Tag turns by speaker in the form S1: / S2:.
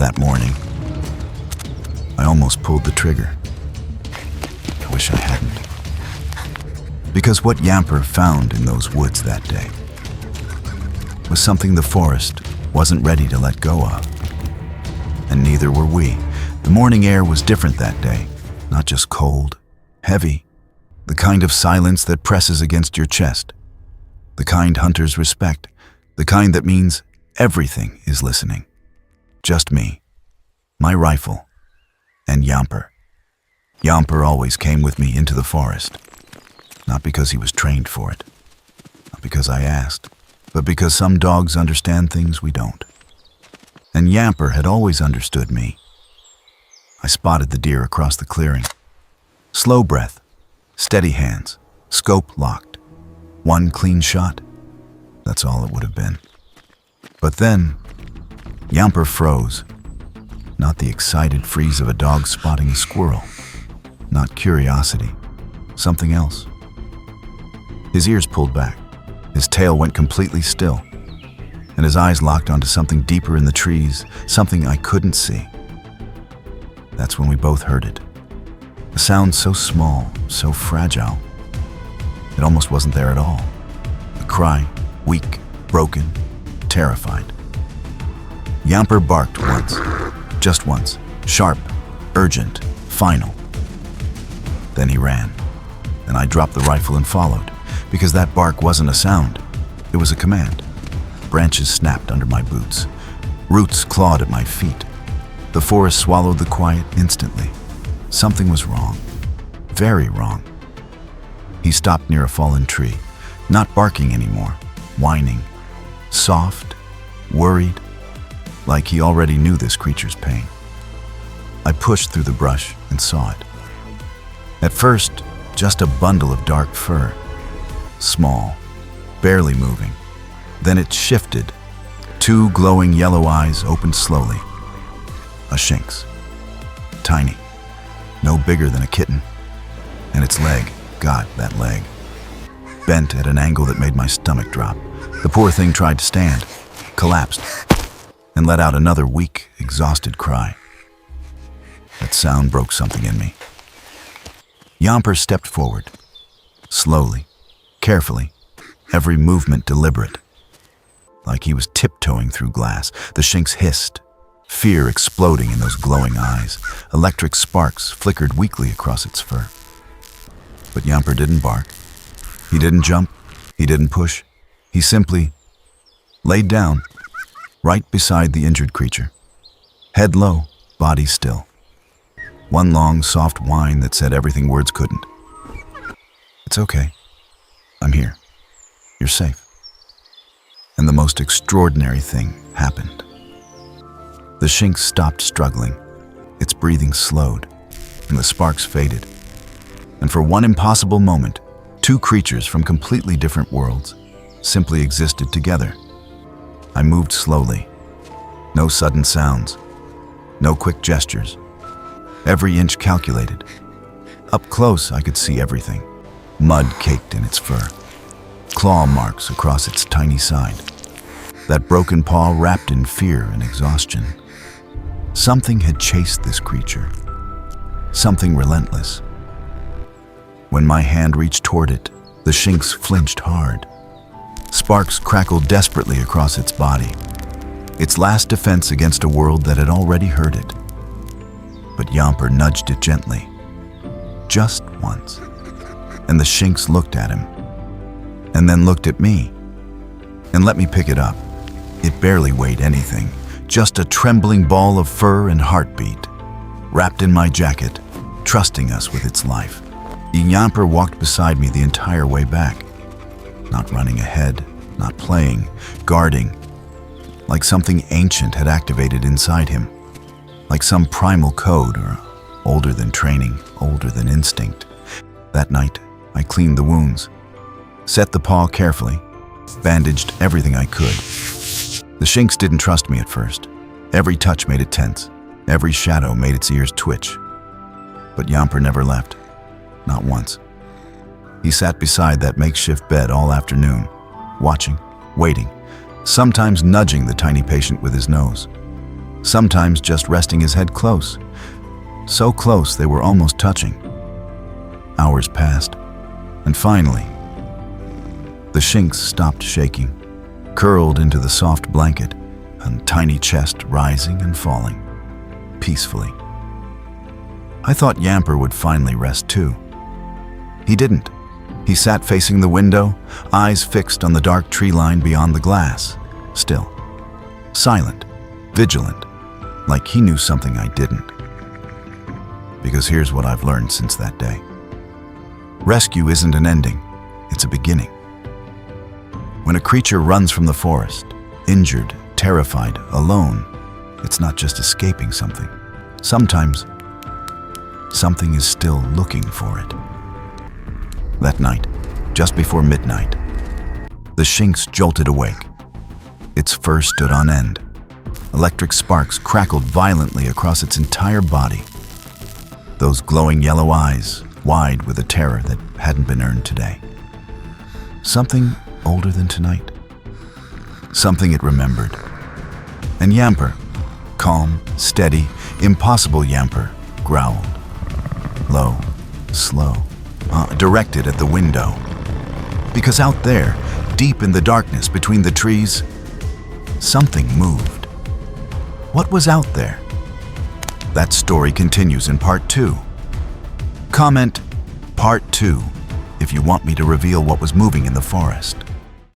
S1: That morning, I almost pulled the trigger. I wish I hadn't. Because what Yamper found in those woods that day was something the forest wasn't ready to let go of. And neither were we. The morning air was different that day, not just cold, heavy, the kind of silence that presses against your chest, the kind hunters respect, the kind that means everything is listening. Just me, my rifle, and Yamper. Yamper always came with me into the forest, not because he was trained for it, not because I asked, but because some dogs understand things we don't. And Yamper had always understood me. I spotted the deer across the clearing. Slow breath, steady hands, scope locked. One clean shot. That's all it would have been. But then, Yamper froze. Not the excited freeze of a dog spotting a squirrel. Not curiosity. Something else. His ears pulled back. His tail went completely still. And his eyes locked onto something deeper in the trees, something I couldn't see. That's when we both heard it. A sound so small, so fragile. It almost wasn't there at all. A cry, weak, broken, terrified. Yamper barked once, just once, sharp, urgent, final. Then he ran, and I dropped the rifle and followed, because that bark wasn't a sound, it was a command. Branches snapped under my boots. Roots clawed at my feet. The forest swallowed the quiet instantly. Something was wrong, very wrong. He stopped near a fallen tree, not barking anymore, whining, soft, worried, like he already knew this creature's pain. I pushed through the brush and saw it. At first, just a bundle of dark fur, small, barely moving. Then it shifted. Two glowing yellow eyes opened slowly. A Shinx. Tiny. No bigger than a kitten. And its leg, God, that leg, bent at an angle that made my stomach drop. The poor thing tried to stand, collapsed, and let out another weak, exhausted cry. That sound broke something in me. Yamper stepped forward, slowly, carefully, every movement deliberate. Like he was tiptoeing through glass, the Shinx hissed, fear exploding in those glowing eyes. Electric sparks flickered weakly across its fur. But Yamper didn't bark. He didn't jump. He didn't push. He simply laid down, right beside the injured creature. Head low, body still. One long, soft whine that said everything words couldn't. It's okay. I'm here. You're safe. And the most extraordinary thing happened. The Shinx stopped struggling. Its breathing slowed, and the sparks faded. And for one impossible moment, two creatures from completely different worlds simply existed together. I moved slowly. No sudden sounds. No quick gestures. Every inch calculated. Up close, I could see everything. Mud caked in its fur. Claw marks across its tiny side. That broken paw wrapped in fear and exhaustion. Something had chased this creature. Something relentless. When my hand reached toward it, the Shinx flinched hard. Sparks crackled desperately across its body. Its last defense against a world that had already heard it. But Yamper nudged it gently. Just once. And the Shinx looked at him. And then looked at me. And let me pick it up. It barely weighed anything. Just a trembling ball of fur and heartbeat. Wrapped in my jacket, trusting us with its life. Yamper walked beside me the entire way back. Not running ahead, not playing, guarding. Like something ancient had activated inside him. Like some primal code, or older than training, older than instinct. That night, I cleaned the wounds. Set the paw carefully. Bandaged everything I could. The Shinx didn't trust me at first. Every touch made it tense. Every shadow made its ears twitch. But Yamper never left. Not once. He sat beside that makeshift bed all afternoon, watching, waiting, sometimes nudging the tiny patient with his nose. sometimes just resting his head close, so close they were almost touching. Hours passed, and finally, the Shinx stopped shaking, curled into the soft blanket, and tiny chest rising and falling, peacefully. I thought Yamper would finally rest too. He didn't. He sat facing the window, eyes fixed on the dark tree line beyond the glass, still, silent, vigilant, like he knew something I didn't. Because here's what I've learned since that day. Rescue isn't an ending, it's a beginning. When a creature runs from the forest, injured, terrified, alone, it's not just escaping something. Sometimes, something is still looking for it. That night, just before midnight, the Shinx jolted awake. Its fur stood on end. Electric sparks crackled violently across its entire body. Those glowing yellow eyes, wide with a terror that hadn't been earned today. Something older than tonight. Something it remembered. And Yamper, calm, steady, impossible Yamper, growled. Low, slow, directed at the window. Because out there, deep in the darkness between the trees, something moved. What was out there? That story continues in part 2. Comment part 2 if you want me to reveal what was moving in the forest.